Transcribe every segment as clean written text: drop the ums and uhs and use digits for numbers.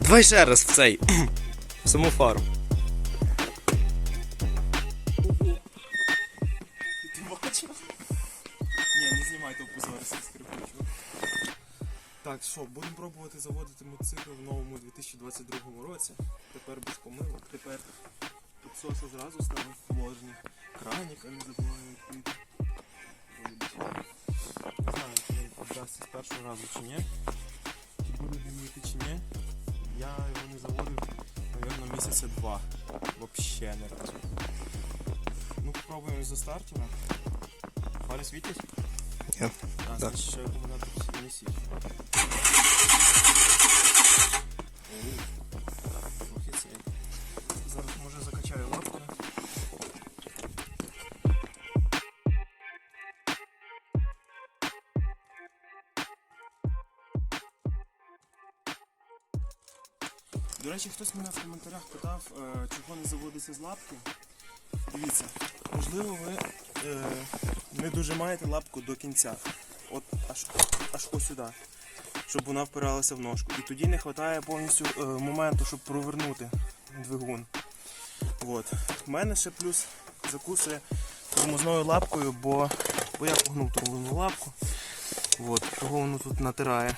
Давай ще раз в цей. В саму фару. Ти бачив? Ні, не знімай товпу зараз, я скрипучу. Так, що, будемо пробувати заводити мотоцикл в новому 2022 році. Тепер без помилок. Тепер підсоси зразу ставимо в положення. Краніка не забуваємо відкрити. Не знаю, чи він вдасться з першого разу чи ні. Чи буде димити чи ні. Я його не заводив, мабуть, місяця 2. Вообще не разу. Ну, попробуємо за стартера. Фари світять? Ні. А, Да. значить, ще акумулятор не сіть. Трохи цей. Зараз, може, закачаю лапку. До речі, хтось мене в коментарях питав, чого не заводиться з лапки. Дивіться, можливо, ви не дожимаєте лапку до кінця, от аж ось сюди, щоб вона впиралася в ножку. І тоді не вистачає повністю моменту, щоб провернути двигун. От. У мене ще плюс закусує тормозною лапкою, бо я погнув тормозну лапку. От. Того воно тут натирає.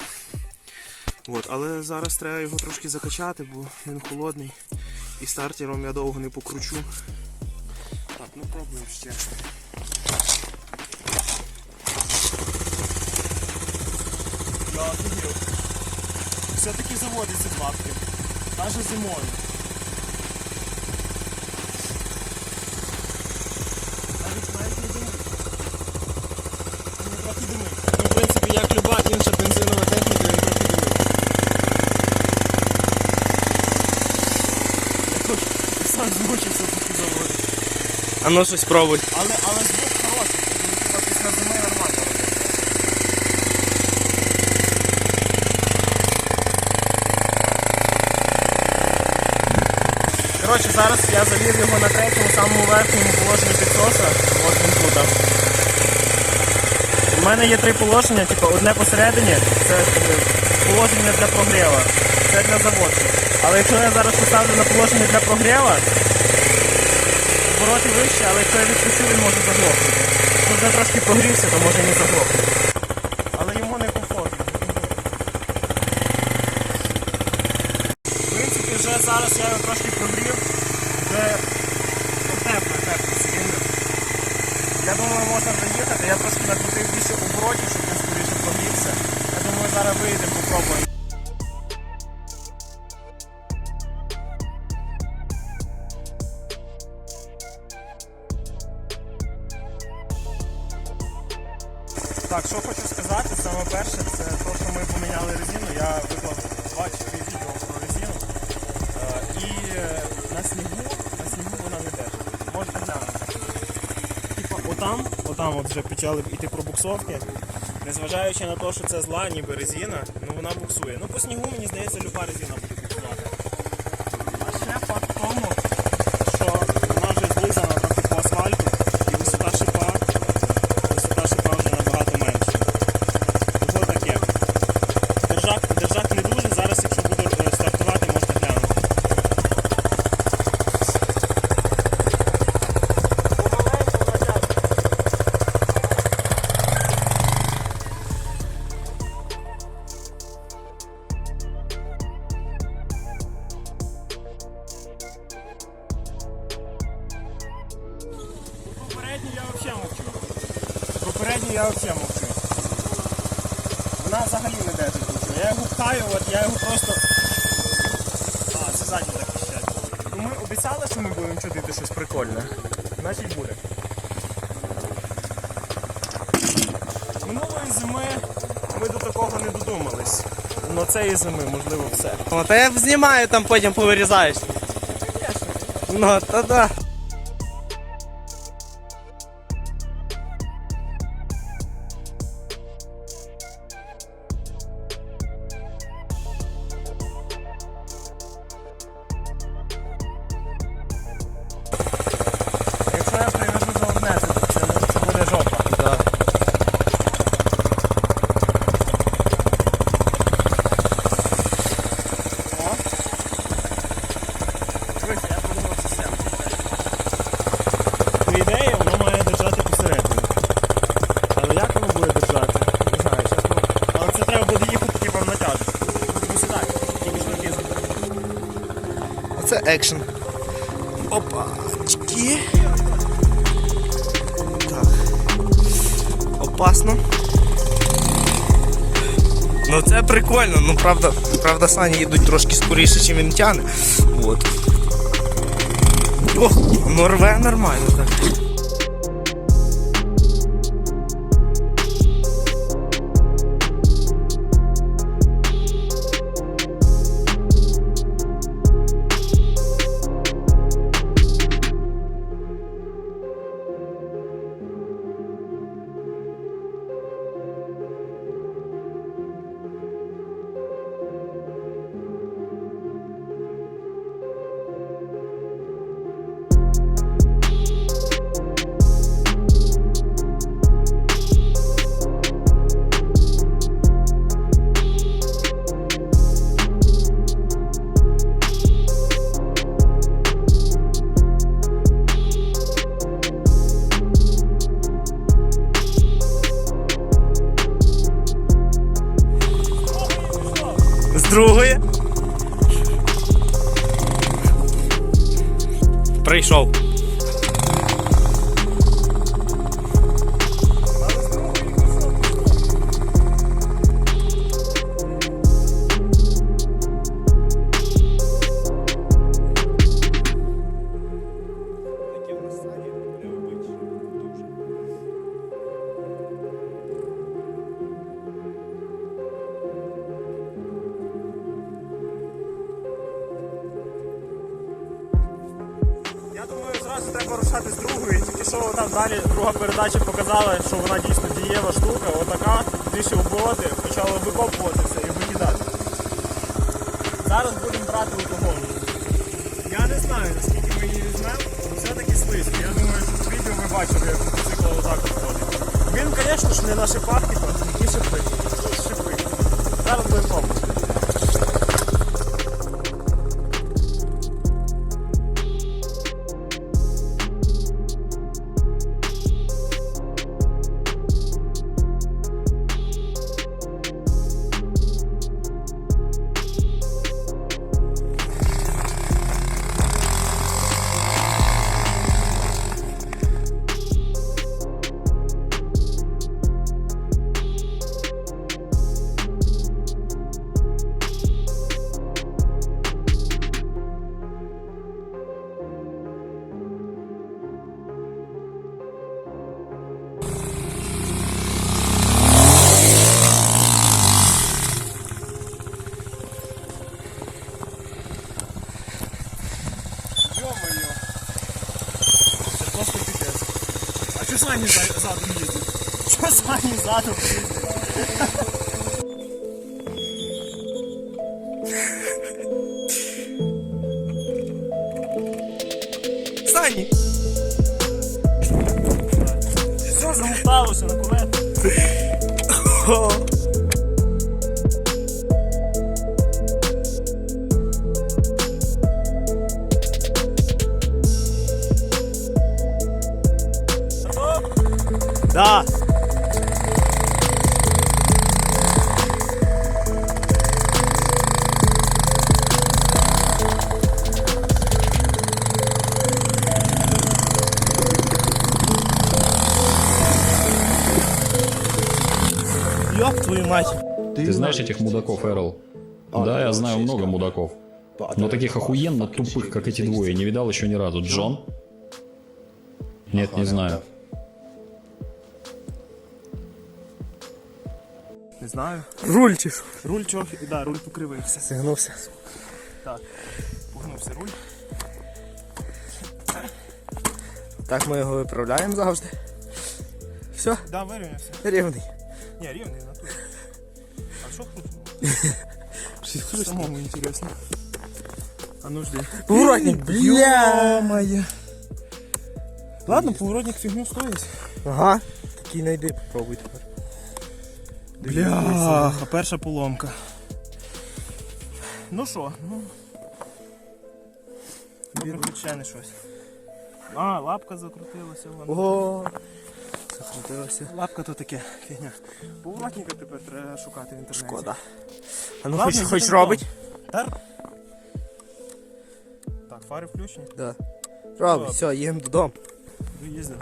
От. Але зараз треба його трошки закачати, бо він холодний. І стартером я довго не покручу. Так, ну пробуємо ще. Я офігів. Все-таки заводяться з лапки. Навіть зимою. Навіть не димить. Він трохи димить. Ну, в принципі, як люба інша бензинова техніка, він трохи димить. Я сам змучився поки заводити. А ну щось пробуй. Але звук хороший, типа після зими нормально робить. Коротше, зараз я завів його на третьому, самому верхньому положенні підсоса. От він тут. У мене є три положення, типу одне посередині, це положення для прогріву, це для заводки. Але якщо я зараз поставлю на положення для прогріву, обороти вище, але якщо я відпущу, він може заглохнути. Якщо вже трошки прогрівся, то може і не заглохнути. Але йому не комфортно. В принципі, вже зараз я його трошки прогрів, вже тепло сильно. Я думаю, можна вже їхати, я трошки накрутив більше оборотів, щоб він скоріше прогрівся. Я думаю, зараз виїдемо, попробуємо. Так, що хочу сказати, саме перше, це те, що ми поміняли резину, я виклав 2-4 відео про резину. І на снігу вона не держить. Можете глянути. Типа отам от вже почали йти пробуксовки. Незважаючи на те, що це зла, ніби резина, ну вона буксує. Ну по снігу, мені здається, люба резина буде буксувати. А ще факт в тому, що вона вже злизана трохи по асфальту і висота шипа вже набагато менше. Того таке. Держак не дуже, зараз якщо буду стартувати, можна глянути. Попередню я взагалі мовчу. Вона взагалі не держить нічого. Я його пхаю, я його просто... А, це задні так піщать. Ну ми обіцяли, що ми будемо чудити щось прикольне. Значить буде. Минулої зими ми до такого не додумались. Но цієї зими, можливо, все. О, та я знімаю, там потім повирізаєш. Ну, та да. Якщо я привезу за одне, це буде жопа. Да. О, по ідеї, воно має держати посередині. Але як воно буде держати? Не знаю, чесно. Але це треба буде їхати типу в натяжку. Ось і так, тільки що кізу. Оце екшен. Опачки. Так. Опасно. Ну це прикольно, ну правда сані їдуть трошки скоріше, ніж він тягне. От. О, ну рве нормально так. З другої. Прийшов. Я думаю, зразу треба рушати з другої, тільки що там далі друга передача показала, що вона дійсно дієва штука, отака, більше обороти, почала викопуватися і викидати. Зараз будемо брати алкоголь. Я не знаю, наскільки ми її візьмемо, але все-таки слизько. Я думаю, що в відео ви бачили, як мотоцикл отак виходить. Він, звісно ж, не на шипах, типу, які шипи. Шипи. Зараз будемо пробувати. Ё-моё. Це просто пипец. А чё Саня задом ездит? Чё Саня задом ездит? Сані! Все замоталося на кулет. Да. Ёб твою мать. Ты знаешь этих мудаков, Эрл? Да, я знаю много мудаков. Но таких охуенно тупых, как эти двое, не видал еще ни разу. Джон? Нет, не знаю. Не знаю. Руль чи що? Руль трохи, да, руль покривився. Сигнувся. Так, погнувся руль. Так ми його виправляємо завжди. Все, Да, вирівнявся. рівний. Ні, рівний на тут. А що хрустнуло? Самому інтересно. А ну жди. Поворотник, бля! Ё-моё. Ладно, поворотник фігню стоїть. Ага, такий найди, попробуй тепер. Бляха, перша поломка. Ну що, ну. Добре, хоч ще не щось. А, лапка закрутилася. Вона. О, закрутилося. Лапка то таке фігня. Повлатника тепер треба шукати в інтернеті. Шкода. А ну Ладно, хоч їдемо робить? додому. Так, фари включені. Да. Робить, все, їдемо додому. Доїздили.